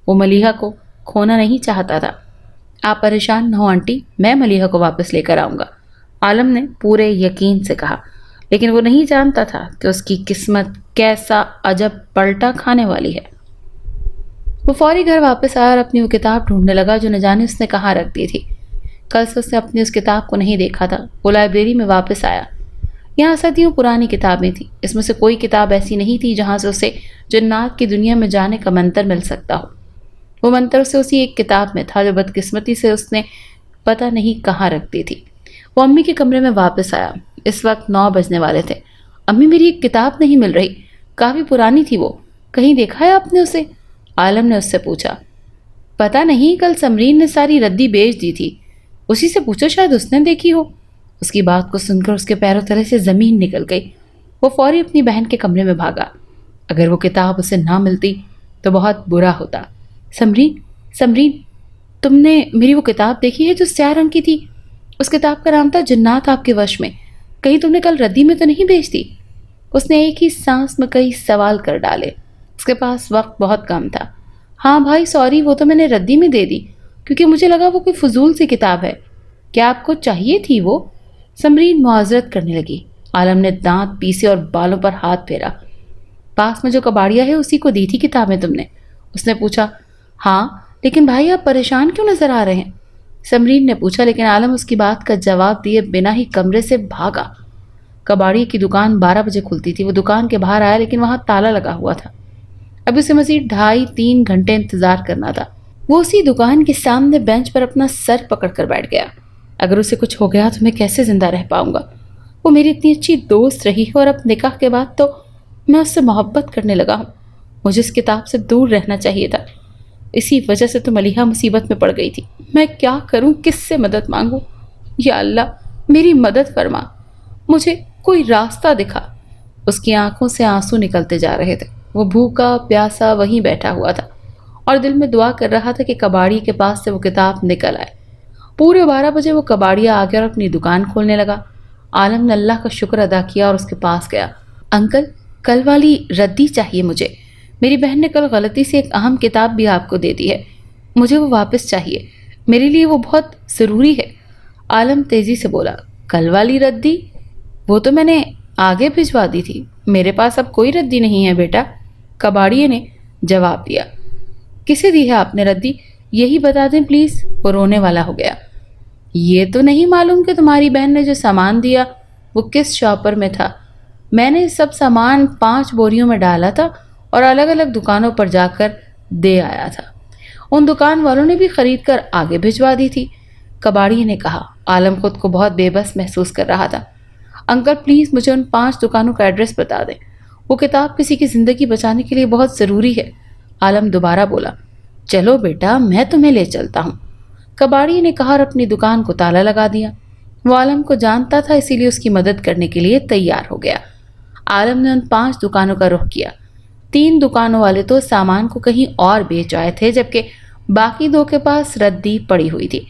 وہ ملیحہ کو کھونا نہیں چاہتا تھا۔ آپ پریشان نہ ہو آنٹی، میں ملیحہ کو واپس لے کر آؤں گا، عالم نے پورے یقین سے کہا، لیکن وہ نہیں جانتا تھا کہ اس کی قسمت کیسا عجب پلٹا کھانے والی ہے۔ وہ فوری گھر واپس آیا اور اپنی وہ کتاب ڈھونڈنے لگا جو نہ جانے اس نے کہاں رکھ دی تھی۔ کل سے اس نے اپنی اس کتاب کو نہیں دیکھا تھا۔ وہ لائبریری میں واپس آیا۔ یہاں صدیوں پرانی کتابیں تھیں۔ اس میں سے کوئی کتاب ایسی نہیں تھی جہاں سے اسے جنات کی دنیا میں جانے کا منتر مل سکتا ہو۔ وہ منتر اسے اسی ایک کتاب میں تھا جو بدقسمتی سے اس نے پتہ نہیں کہاں رکھ دی تھی۔ وہ امی کے کمرے میں واپس آیا۔ اس وقت 9 بجنے والے تھے۔ امی، میری ایک کتاب نہیں مل رہی، کافی پرانی تھی، وہ کہیں دیکھا ہے آپ نے اسے؟ عالم نے اس سے پوچھا۔ پتہ نہیں، کل سمرین نے ساری ردی بیچ دی تھی، اسی سے پوچھو، شاید اس نے دیکھی ہو۔ اس کی بات کو سن کر اس کے پیروں تلے سے زمین نکل گئی۔ وہ فوری اپنی بہن کے کمرے میں بھاگا۔ اگر وہ کتاب اسے نہ ملتی تو بہت برا ہوتا۔ سمرین، تم نے میری وہ کتاب دیکھی ہے جو سیاہ رنگ کی تھی؟ اس کتاب کا نام تھا جنات آپ کے وش میں، کہیں تم نے کل ردی میں تو نہیں بیچ دی؟ اس نے ایک ہی سانس میں کئی سوال کر ڈالے۔ اس کے پاس وقت بہت کم تھا۔ ہاں بھائی سوری، وہ تو میں نے ردی میں دے دی کیونکہ مجھے لگا وہ کوئی فضول سی کتاب ہے۔ کیا آپ کو چاہیے تھی وہ؟ سمرین معذرت کرنے لگی۔ عالم نے دانت پیسے اور بالوں پر ہاتھ پھیرا۔ پاس میں جو کباڑیا ہے اسی کو دی تھی کتابیں تم نے؟ اس نے پوچھا۔ ہاں، لیکن بھائی آپ پریشان کیوں نظر آ رہے ہیں؟ سمرین نے پوچھا، لیکن عالم اس کی بات کا جواب دیے بنا ہی کمرے سے بھاگا۔ کباڑی کی دکان 12 بجے کھلتی تھی۔ وہ دکان کے باہر آیا لیکن وہاں تالا لگا ہوا تھا۔ اب اسے مزید 2.5-3 گھنٹے انتظار کرنا تھا۔ وہ اسی دکان کے سامنے بینچ پر اپنا سر پکڑ کر بیٹھ گیا۔ اگر اسے کچھ ہو گیا تو میں کیسے زندہ رہ پاؤں گا؟ وہ میری اتنی اچھی دوست رہی ہے اور اب نکاح کے بعد تو میں اس سے محبت کرنے لگا ہوں۔ مجھے اس کتاب سے دور رہنا چاہیے تھا، اسی وجہ سے تو ملیحہ مصیبت میں پڑ گئی تھی۔ میں کیا کروں، کس سے مدد مانگوں؟ یا اللہ میری مدد فرما، مجھے کوئی راستہ دکھا۔ اس کی آنکھوں سے آنسو نکلتے جا رہے تھے۔ وہ بھوکا پیاسا وہیں بیٹھا ہوا تھا اور دل میں دعا کر رہا تھا کہ کباڑی کے پاس سے وہ کتاب نکل آئے۔ پورے 12 بجے وہ کباڑیا آ گیا اور اپنی دکان کھولنے لگا۔ عالم نے اللہ کا شکر ادا کیا اور اس کے پاس گیا۔ انکل، کل والی ردی چاہیے مجھے، میری بہن نے کل غلطی سے ایک اہم کتاب بھی آپ کو دے دی ہے، مجھے وہ واپس چاہیے، میرے لیے وہ بہت ضروری ہے۔ عالم تیزی سے بولا۔ کل والی ردی؟ وہ تو میں نے آگے بھجوا دی تھی، میرے پاس اب کوئی ردی نہیں ہے بیٹا، کباڑیے نے جواب دیا۔ کسے دی ہے آپ نے ردی؟ یہی بتا دیں پلیز۔ وہ رونے والا ہو گیا۔ یہ تو نہیں معلوم کہ تمہاری بہن نے جو سامان دیا وہ کس شاپر میں تھا۔ میں نے سب سامان 5 بوریوں میں ڈالا تھا اور الگ الگ دکانوں پر جا کر دے آیا تھا۔ ان دکان والوں نے بھی خرید کر آگے بھجوا دی تھی۔ کباڑی نے کہا۔ عالم خود کو بہت بے بس محسوس کر رہا تھا۔ انکل پلیز مجھے ان 5 دکانوں کا ایڈریس بتا دیں۔ وہ کتاب کسی کی زندگی بچانے کے لیے بہت ضروری ہے۔ عالم دوبارہ بولا۔ چلو بیٹا میں تمہیں لے چلتا ہوں، کباڑی نے کہا اور اپنی دکان کو تالا لگا دیا۔ وہ عالم کو جانتا تھا، اسی لیے اس کی مدد کرنے کے لیے تیار ہو گیا۔ عالم نے ان 5 دکانوں کا رخ کیا۔ 3 دکانوں والے تو سامان کو کہیں اور بیچ آئے تھے، جبکہ باقی 2 کے پاس ردی پڑی ہوئی تھی۔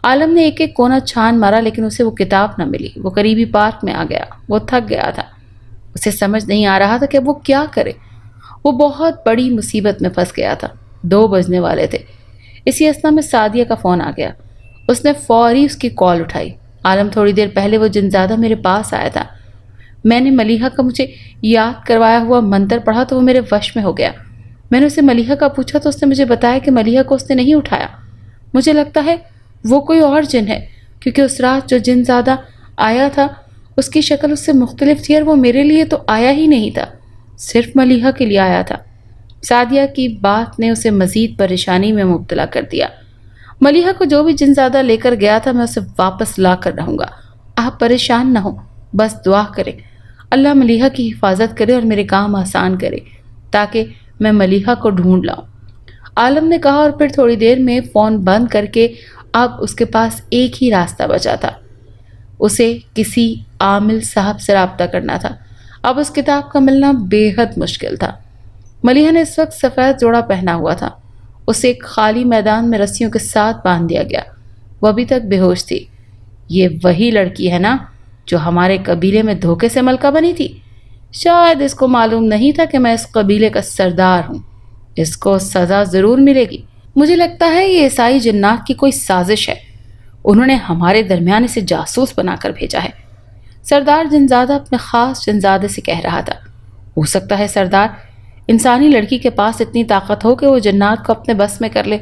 عالم نے ایک ایک کونا چھان مارا لیکن اسے وہ کتاب نہ ملی۔ وہ قریبی پارک میں آ گیا۔ وہ تھک گیا تھا۔ اسے سمجھ نہیں آ رہا تھا کہ وہ کیا کرے۔ وہ بہت بڑی مصیبت میں پھنس گیا تھا۔ 2 بجنے والے تھے۔ اسی اثنا میں سعدیہ کا فون آ گیا۔ اس نے فوری اس کی کال اٹھائی۔ عالم تھوڑی دیر پہلے وہ جنزادہ میرے پاس آیا تھا۔ میں نے ملیحہ کا مجھے یاد کروایا ہوا منتر پڑھا تو وہ میرے وش میں ہو گیا۔ میں نے اسے ملیحہ کا پوچھا تو اس نے مجھے بتایا کہ ملیحہ کو اس نے نہیں اٹھایا۔ مجھے لگتا ہے وہ کوئی اور جن ہے، کیونکہ اس رات جو جن زادہ آیا تھا اس کی شکل اس سے مختلف تھی اور وہ میرے لیے تو آیا ہی نہیں تھا، صرف ملیحہ کے لیے آیا تھا۔ سعدیہ کی بات نے اسے مزید پریشانی میں مبتلا کر دیا۔ ملیحہ کو جو بھی جن زادہ لے کر گیا تھا میں اسے واپس لا کر رہوں گا۔ آپ پریشان نہ ہوں، بس دعا کریں اللہ ملیحہ کی حفاظت کرے اور میرے کام آسان کرے تاکہ میں ملیحہ کو ڈھونڈ لاؤں، عالم نے کہا، اور پھر تھوڑی دیر میں فون بند کر کے اب اس کے پاس ایک ہی راستہ بچا تھا، اسے کسی عامل صاحب سے رابطہ کرنا تھا۔ اب اس کتاب کا ملنا بے حد مشکل تھا۔ ملیحہ نے اس وقت سفید جوڑا پہنا ہوا تھا۔ اسے ایک خالی میدان میں رسیوں کے ساتھ باندھ دیا گیا۔ وہ ابھی تک بے ہوش تھی۔ یہ وہی لڑکی ہے نا جو ہمارے قبیلے میں دھوکے سے ملکہ بنی تھی؟ شاید اس کو معلوم نہیں تھا کہ میں اس قبیلے کا سردار ہوں۔ اس کو سزا ضرور ملے گی۔ مجھے لگتا ہے یہ عیسائی جنات کی کوئی سازش ہے۔ انہوں نے ہمارے درمیان اسے جاسوس بنا کر بھیجا ہے۔ سردار جنزادہ اپنے خاص جنزادے سے کہہ رہا تھا۔ ہو سکتا ہے سردار انسانی لڑکی کے پاس اتنی طاقت ہو کہ وہ جنات کو اپنے بس میں کر لے۔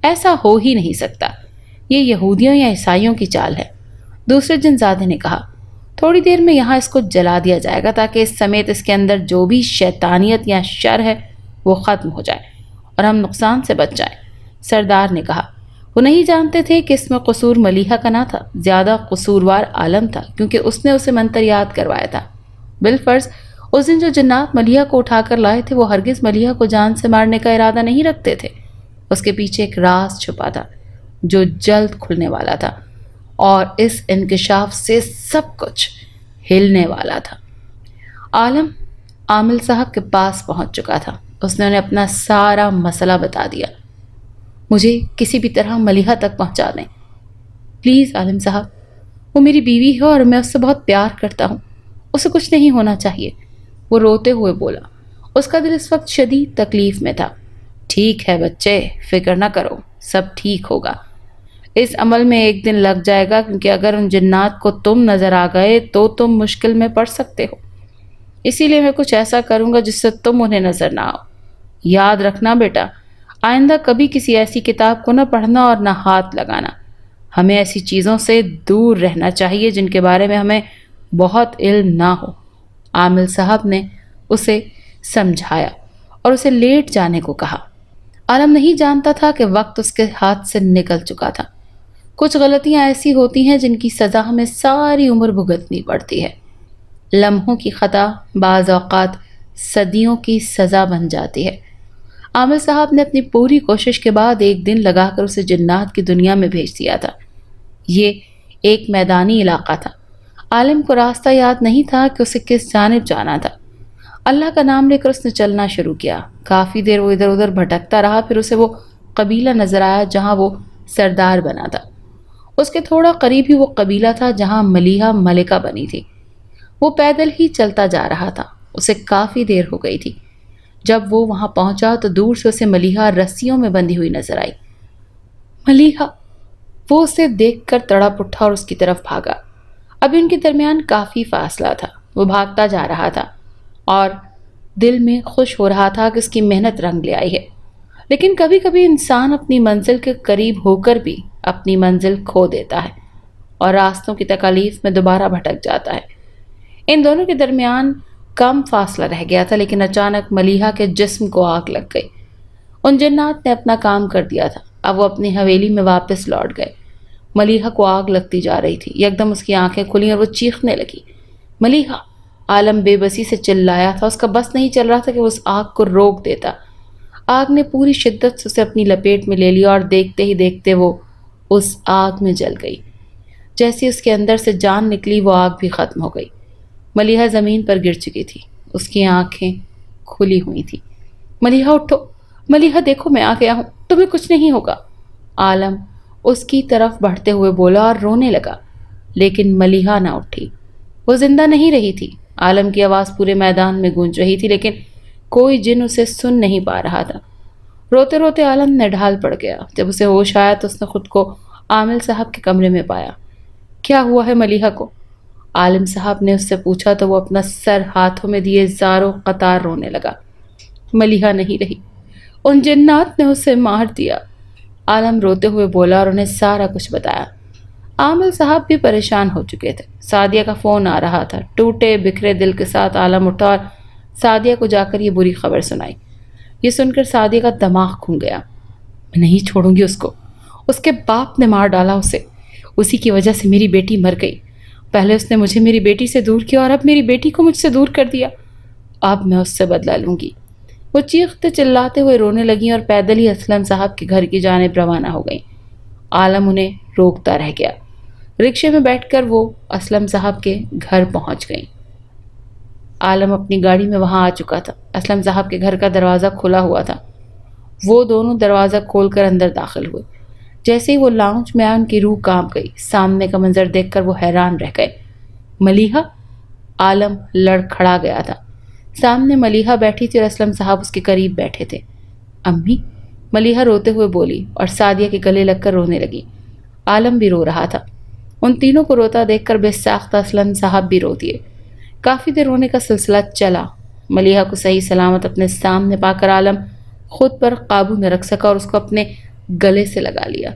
ایسا ہو ہی نہیں سکتا، یہ یہودیوں یا عیسائیوں کی چال ہے، دوسرے جنزادے نے کہا۔ تھوڑی دیر میں یہاں اس کو جلا دیا جائے گا تاکہ اس سمیت اس کے اندر جو بھی شیطانیت یا شر ہے وہ ختم ہو جائے اور ہم نقصان سے بچ جائیں، سردار نے کہا۔ وہ نہیں جانتے تھے کہ اس میں قصور ملیحہ کا نہ تھا، زیادہ قصوروار عالم تھا، کیونکہ اس نے اسے منتر یاد کروایا تھا۔ بالفرض اس دن جو جنات ملیحہ کو اٹھا کر لائے تھے وہ ہرگز ملیحہ کو جان سے مارنے کا ارادہ نہیں رکھتے تھے۔ اس کے پیچھے ایک راز چھپا تھا جو جلد کھلنے والا تھا، اور اس انکشاف سے سب کچھ ہلنے والا تھا۔ عالم عامل صاحب کے پاس پہنچ چکا تھا۔ اس نے انہیں اپنا سارا مسئلہ بتا دیا۔ مجھے کسی بھی طرح ملیحہ تک پہنچا دیں پلیز عالم صاحب، وہ میری بیوی ہے اور میں اس سے بہت پیار کرتا ہوں، اسے کچھ نہیں ہونا چاہیے، وہ روتے ہوئے بولا۔ اس کا دل اس وقت شدید تکلیف میں تھا۔ ٹھیک ہے بچے، فکر نہ کرو، سب ٹھیک ہوگا۔ اس عمل میں ایک دن لگ جائے گا، کیونکہ اگر ان جنات کو تم نظر آ گئے تو تم مشکل میں پڑ سکتے ہو، اسی لیے میں کچھ ایسا کروں گا جس سے تم انہیں نظر نہ آؤ۔ یاد رکھنا بیٹا، آئندہ کبھی کسی ایسی کتاب کو نہ پڑھنا اور نہ ہاتھ لگانا۔ ہمیں ایسی چیزوں سے دور رہنا چاہیے جن کے بارے میں ہمیں بہت علم نہ ہو، عامل صاحب نے اسے سمجھایا اور اسے لیٹ جانے کو کہا۔ عالم نہیں جانتا تھا کہ وقت اس کے ہاتھ سے نکل چکا تھا۔ کچھ غلطیاں ایسی ہوتی ہیں جن کی سزا ہمیں ساری عمر بھگتنی پڑتی ہے۔ لمحوں کی خطا بعض اوقات صدیوں کی سزا بن جاتی ہے۔ عامل صاحب نے اپنی پوری کوشش کے بعد ایک دن لگا کر اسے جنات کی دنیا میں بھیج دیا تھا۔ یہ ایک میدانی علاقہ تھا۔ عالم کو راستہ یاد نہیں تھا کہ اسے کس جانب جانا تھا۔ اللہ کا نام لے کر اس نے چلنا شروع کیا۔ کافی دیر وہ ادھر ادھر بھٹکتا رہا، پھر اسے وہ قبیلہ نظر آیا جہاں وہ سردار بنا تھا۔ اس کے تھوڑا قریب ہی وہ قبیلہ تھا جہاں ملیحہ ملکہ بنی تھی۔ وہ پیدل ہی چلتا جا رہا تھا۔ اسے کافی دیر ہو گئی تھی۔ جب وہ وہاں پہنچا تو دور سے اسے ملیحہ رسیوں میں بندھی ہوئی نظر آئی۔ ملیحہ! وہ اسے دیکھ کر تڑپ اٹھا اور اس کی طرف بھاگا۔ ابھی ان کے درمیان کافی فاصلہ تھا۔ وہ بھاگتا جا رہا تھا اور دل میں خوش ہو رہا تھا کہ اس کی محنت رنگ لے آئی ہے۔ لیکن کبھی کبھی انسان اپنی منزل کے قریب ہو کر بھی اپنی منزل کھو دیتا ہے۔ اور راستوں کی تکالیف میں دوبارہ بھٹک جاتا ہے۔ ان دونوں کے درمیان کم فاصلہ رہ گیا تھا، لیکن اچانک ملیحہ کے جسم کو آگ لگ گئی۔ ان جنات نے اپنا کام کر دیا تھا، اب وہ اپنی حویلی میں واپس لوٹ گئے۔ ملیحہ کو آگ لگتی جا رہی تھی، یکدم اس کی آنکھیں کھلیں اور وہ چیخنے لگی، ملیحہ! عالم بے بسی سے چلایا تھا، اس کا بس نہیں چل رہا تھا کہ وہ اس آگ کو روک دیتا۔ آگ نے پوری شدت سے اسے اپنی لپیٹ میں لے لیا اور دیکھتے ہی دیکھتے وہ اس آگ میں جل گئی۔ جیسے اس کے اندر سے جان نکلی، وہ آگ بھی ختم ہو گئی۔ ملیحہ زمین پر گر چکی تھی، اس کی آنکھیں کھلی ہوئی تھی۔ ملیحہ اٹھو، ملیحہ دیکھو میں آ گیا ہوں، تمہیں کچھ نہیں ہوگا۔ عالم اس کی طرف بڑھتے ہوئے بولا اور رونے لگا، لیکن ملیحہ نہ اٹھی۔ وہ زندہ نہیں رہی تھی۔ عالم کی آواز پورے میدان میں گونج رہی تھی، لیکن کوئی جن اسے سن نہیں پا رہا تھا۔ روتے روتے عالم نڈھال پڑ گیا۔ جب اسے ہوش آیا تو اس نے خود کو عامل صاحب کے کمرے میں پایا۔ کیا ہوا ہے ملیحہ کو؟ عالم صاحب نے اس سے پوچھا تو وہ اپنا سر ہاتھوں میں دیے زاروں قطار رونے لگا۔ ملیحہ نہیں رہی، ان جنات نے اسے مار دیا۔ عالم روتے ہوئے بولا اور انہیں سارا کچھ بتایا۔ عامل صاحب بھی پریشان ہو چکے تھے۔ سعدیہ کا فون آ رہا تھا۔ ٹوٹے بکھرے دل کے ساتھ عالم اٹھا اور سعدیہ کو جا کر یہ بری خبر سنائی۔ یہ سن کر سعدیہ کا دماغ کھل گیا۔ میں نہیں چھوڑوں گی اس کو، اس کے باپ نے مار ڈالا اسے، اسی کی وجہ سے میری بیٹی مر گئی۔ پہلے اس نے مجھے میری بیٹی سے دور کیا اور اب میری بیٹی کو مجھ سے دور کر دیا۔ اب میں اس سے بدلہ لوں گی۔ وہ چیختے چلاتے ہوئے رونے لگیں اور پیدل ہی اسلم صاحب کے گھر کی جانب روانہ ہو گئیں۔ عالم انہیں روکتا رہ گیا۔ رکشے میں بیٹھ کر وہ اسلم صاحب کے گھر پہنچ گئیں۔ عالم اپنی گاڑی میں وہاں آ چکا تھا۔ اسلم صاحب کے گھر کا دروازہ کھلا ہوا تھا۔ وہ دونوں دروازہ کھول کر اندر داخل ہوئے۔ جیسے ہی وہ لاؤنج میں آئے ان کی روح کانپ گئی۔ سامنے کا منظر دیکھ کر وہ حیران رہ گئے۔ ملیحہ! عالم لڑ کھڑا گیا تھا۔ سامنے ملیحہ بیٹھی تھی اور اسلم صاحب اس کے قریب بیٹھے تھے۔ امی! ملیحہ روتے ہوئے بولی اور سعدیہ کے گلے لگ کر رونے لگی۔ عالم بھی رو رہا تھا۔ ان تینوں کو روتا دیکھ کر بے ساختہ اسلم صاحب بھی رو دیے۔ کافی دیر رونے کا سلسلہ چلا۔ ملیحہ کو صحیح سلامت اپنے سامنے پا کر عالم خود پر قابو نہ رکھ سکا اور اس کو اپنے گلے سے لگا لیا۔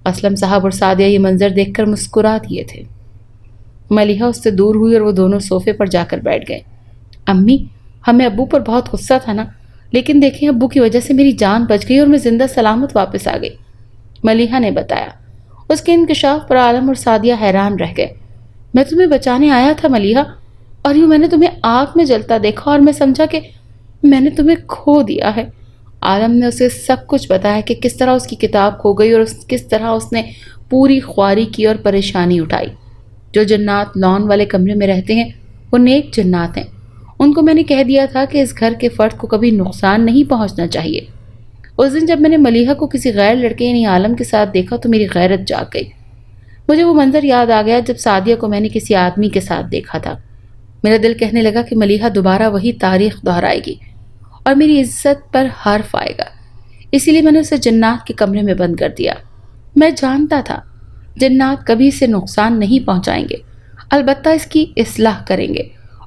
اسلم صاحب اور سعدیہ یہ منظر دیکھ کر مسکرا دیے تھے۔ ملیحہ اس سے دور ہوئی اور وہ دونوں صوفے پر جا کر بیٹھ گئے۔ امی! ہمیں ابو پر بہت غصہ تھا نا، لیکن دیکھیں ابو کی وجہ سے میری جان بچ گئی اور میں زندہ سلامت واپس آ گئی، ملیحہ نے بتایا۔ اس کے انکشاف پر عالم اور سعدیہ حیران رہ گئے۔ میں تمہیں بچانے آیا تھا ملیحہ، اور یوں میں نے تمہیں آگ میں جلتا دیکھا اور میں سمجھا کہ میں نے تمہیں کھو دیا ہے۔ عالم نے اسے سب کچھ بتایا کہ کس طرح اس کی کتاب کھو گئی اور کس طرح اس نے پوری خواری کی اور پریشانی اٹھائی۔ جو جنات لان والے کمرے میں رہتے ہیں وہ نیک جنات ہیں۔ ان کو میں نے کہہ دیا تھا کہ اس گھر کے فرد کو کبھی نقصان نہیں پہنچنا چاہیے۔ اس دن جب میں نے ملیحہ کو کسی غیر لڑکے یعنی عالم کے ساتھ دیکھا تو میری غیرت جاگ گئی۔ مجھے وہ منظر یاد آ گیا جب سعدیہ کو میں نے کسی آدمی کے ساتھ دیکھا تھا۔ میرا دل کہنے لگا کہ ملیحہ دوبارہ وہی تاریخ دہرائے گی اور میری عزت پر حرف آئے گا، اسی لیے میں نے اسے جنات کے کمرے میں بند کر دیا۔ میں جانتا تھا جنات کبھی اسے نقصان نہیں پہنچائیں گے، البتہ اس کی اصلاح کریں گے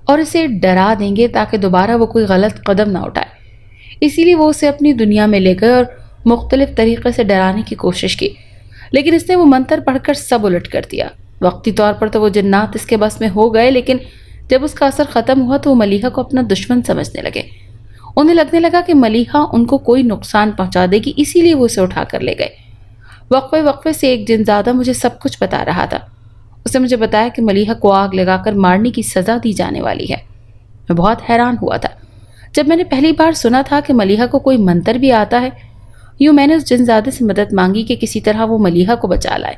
اور اسے ڈرا دیں گے تاکہ دوبارہ وہ کوئی غلط قدم نہ اٹھائے۔ اسی لیے وہ اسے اپنی دنیا میں لے گئے اور مختلف طریقے سے ڈرانے کی کوشش کی، لیکن اس نے وہ منتر پڑھ کر سب الٹ کر دیا۔ وقتی طور پر تو وہ جنات اس کے بس میں ہو گئے، لیکن جب اس کا اثر ختم ہوا تو وہ ملیحہ کو اپنا دشمن سمجھنے لگے۔ انہیں لگنے لگا کہ ملیحہ ان کو کوئی نقصان پہنچا دے گی، اسی لیے وہ اسے اٹھا کر لے گئے۔ وقفے وقفے سے ایک جنزادہ مجھے سب کچھ بتا رہا تھا۔ اس نے مجھے بتایا کہ ملیحہ کو آگ لگا کر مارنے کی سزا دی جانے والی ہے۔ میں بہت حیران ہوا تھا جب میں نے پہلی بار سنا تھا کہ ملیحہ کو کوئی منتر بھی آتا ہے۔ یوں میں نے اس جنزادے سے مدد مانگی کہ کسی طرح وہ ملیحہ کو بچا لائے۔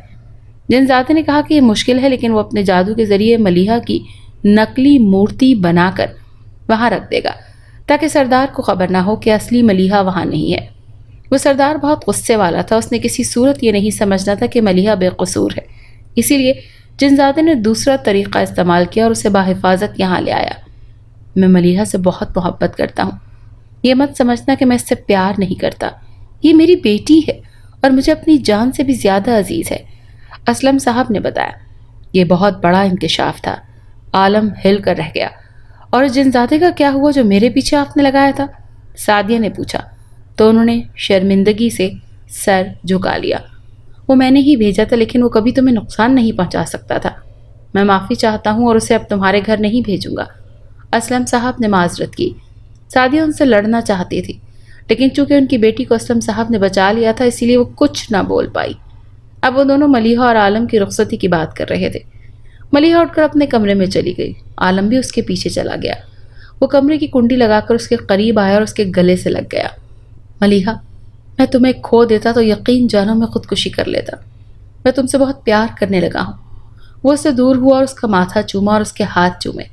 جنزادے نے کہا کہ یہ مشکل ہے، لیکن وہ اپنے جادو کے ذریعے ملیحہ کی نقلی مورتی بنا کر وہاں رکھ دے گا تاکہ سردار کو خبر نہ ہو کہ اصلی ملیحہ وہاں نہیں ہے۔ وہ سردار بہت غصے والا تھا، اس نے کسی صورت یہ نہیں سمجھنا تھا کہ ملیحہ بے قصور ہے، اسی لیے جنزادے نے دوسرا طریقہ استعمال کیا اور اسے بحفاظت یہاں لے آیا۔ میں ملیحہ سے بہت محبت کرتا ہوں، یہ مت سمجھنا کہ میں اس سے پیار نہیں کرتا، یہ میری بیٹی ہے اور مجھے اپنی جان سے بھی زیادہ عزیز ہے، اسلم صاحب نے بتایا۔ یہ بہت بڑا انکشاف تھا۔ عالم ہل کر رہ گیا۔ اور اس جنزادے کا کیا ہوا جو میرے پیچھے آپ نے لگایا تھا؟ سعدیہ نے پوچھا تو انہوں نے شرمندگی سے سر جھکا لیا۔ وہ میں نے ہی بھیجا تھا، لیکن وہ کبھی تمہیں نقصان نہیں پہنچا سکتا تھا۔ میں معافی چاہتا ہوں اور اسے اب تمہارے گھر نہیں بھیجوں گا۔ اسلم صاحب نے معذرت کی۔ سعدیہ ان سے لڑنا چاہتی تھی، لیکن چونکہ ان کی بیٹی کو اسلم صاحب نے بچا لیا تھا، اسی لیے وہ کچھ نہ بول پائی۔ اب وہ دونوں ملیحہ اور عالم کی رخصتی کی بات کر رہے تھے۔ ملیحہ اٹھ کر اپنے کمرے میں چلی گئی، عالم بھی اس کے پیچھے چلا گیا۔ وہ کمرے کی کنڈی لگا کر اس کے قریب آیا اور اس کے گلے سے لگ گیا۔ ملیحہ، میں تمہیں کھو دیتا تو یقین جانو میں خودکشی کر لیتا۔ میں تم سے بہت پیار کرنے لگا ہوں۔ وہ اس سے دور ہوا اور اس کا ماتھا چوما اور اس کے ہاتھ چومے۔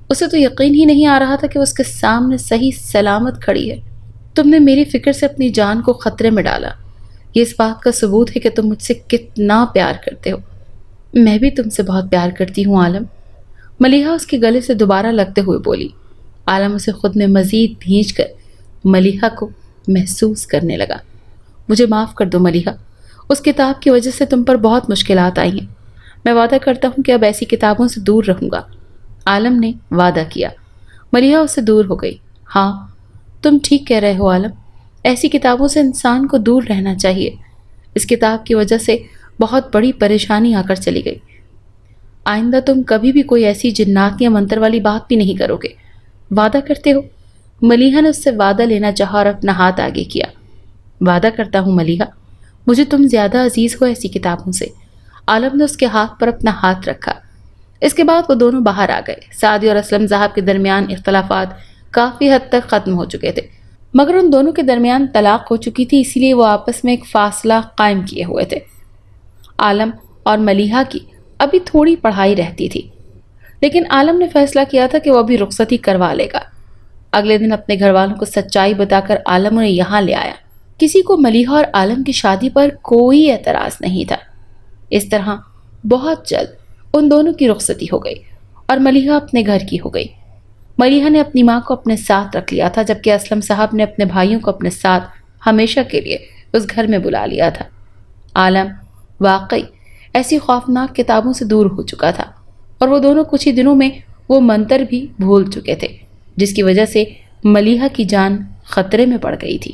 اسے تو یقین ہی نہیں آ رہا تھا کہ وہ اس کے سامنے صحیح سلامت کھڑی ہے۔ تم نے میری فکر سے اپنی جان کو خطرے میں ڈالا۔ یہ اس بات کا ثبوت ہے کہ تم مجھ سے کتنا پیار کرتے ہو۔ میں بھی تم سے بہت پیار کرتی ہوں عالم، ملیحہ اس کے گلے سے دوبارہ لگتے ہوئے بولی۔ عالم اسے خود میں مزید بھینچ کر ملیحہ کو محسوس کرنے لگا۔ مجھے معاف کر دو ملیحہ، اس کتاب کی وجہ سے تم پر بہت مشکلات آئی ہیں۔ میں وعدہ کرتا ہوں کہ اب ایسی کتابوں سے دور رہوں گا۔ عالم نے وعدہ کیا۔ ملیحہ اس سے دور ہو گئی۔ ہاں، تم ٹھیک کہہ رہے ہو عالم، ایسی کتابوں سے انسان کو دور رہنا چاہیے۔ اس کتاب کی وجہ سے بہت بڑی پریشانی آ کر چلی گئی۔ آئندہ تم کبھی بھی کوئی ایسی جنات یا منتر والی بات بھی نہیں کرو گے۔ وعدہ کرتے ہو؟ ملیحہ نے اس سے وعدہ لینا چاہا اور اپنا ہاتھ آگے کیا۔ وعدہ کرتا ہوں ملیحہ، مجھے تم زیادہ عزیز ہو ایسی کتابوں سے۔ عالم نے اس کے ہاتھ پر اپنا ہاتھ رکھا۔ اس کے بعد وہ دونوں باہر آ گئے۔ سعدی اور اسلم صاحب کے درمیان اختلافات کافی حد تک ختم ہو چکے تھے، مگر ان دونوں کے درمیان طلاق ہو چکی تھی، اسی لیے وہ آپس میں ایک فاصلہ قائم کیے ہوئے تھے۔ عالم اور ملیحہ کی ابھی تھوڑی پڑھائی رہتی تھی، لیکن عالم نے فیصلہ کیا تھا کہ وہ ابھی رخصتی کروا لے گا۔ اگلے دن اپنے گھر والوں کو سچائی بتا کر عالم انہیں یہاں لے آیا۔ کسی کو ملیحہ اور عالم کی شادی پر کوئی اعتراض نہیں تھا۔ اس طرح بہت جلد ان دونوں کی رخصتی ہو گئی اور ملیحہ اپنے گھر کی ہو گئی۔ ملیحہ نے اپنی ماں کو اپنے ساتھ رکھ لیا تھا، جبکہ اسلم صاحب نے اپنے بھائیوں کو اپنے ساتھ ہمیشہ کے لیے اس گھر میں بلا لیا تھا۔ عالم واقعی ایسی خوفناک کتابوں سے دور ہو چکا تھا، اور وہ دونوں کچھ ہی دنوں میں وہ منتر بھی بھول چکے تھے، جس کی وجہ سے ملیحہ کی جان خطرے میں پڑ گئی تھی۔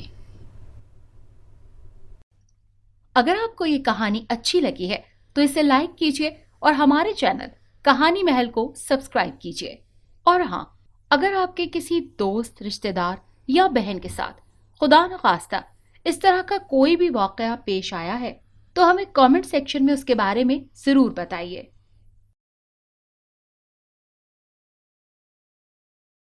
اگر آپ کو یہ کہانی اچھی لگی ہے تو اسے لائک کیجیے اور ہمارے چینل کہانی محل کو سبسکرائب کیجیے۔ اور ہاں، اگر آپ کے کسی دوست، رشتہ دار یا بہن کے ساتھ خدا نخواستہ اس طرح کا کوئی بھی واقعہ پیش آیا ہے تو ہمیں کامنٹ سیکشن میں اس کے بارے میں ضرور بتائیے۔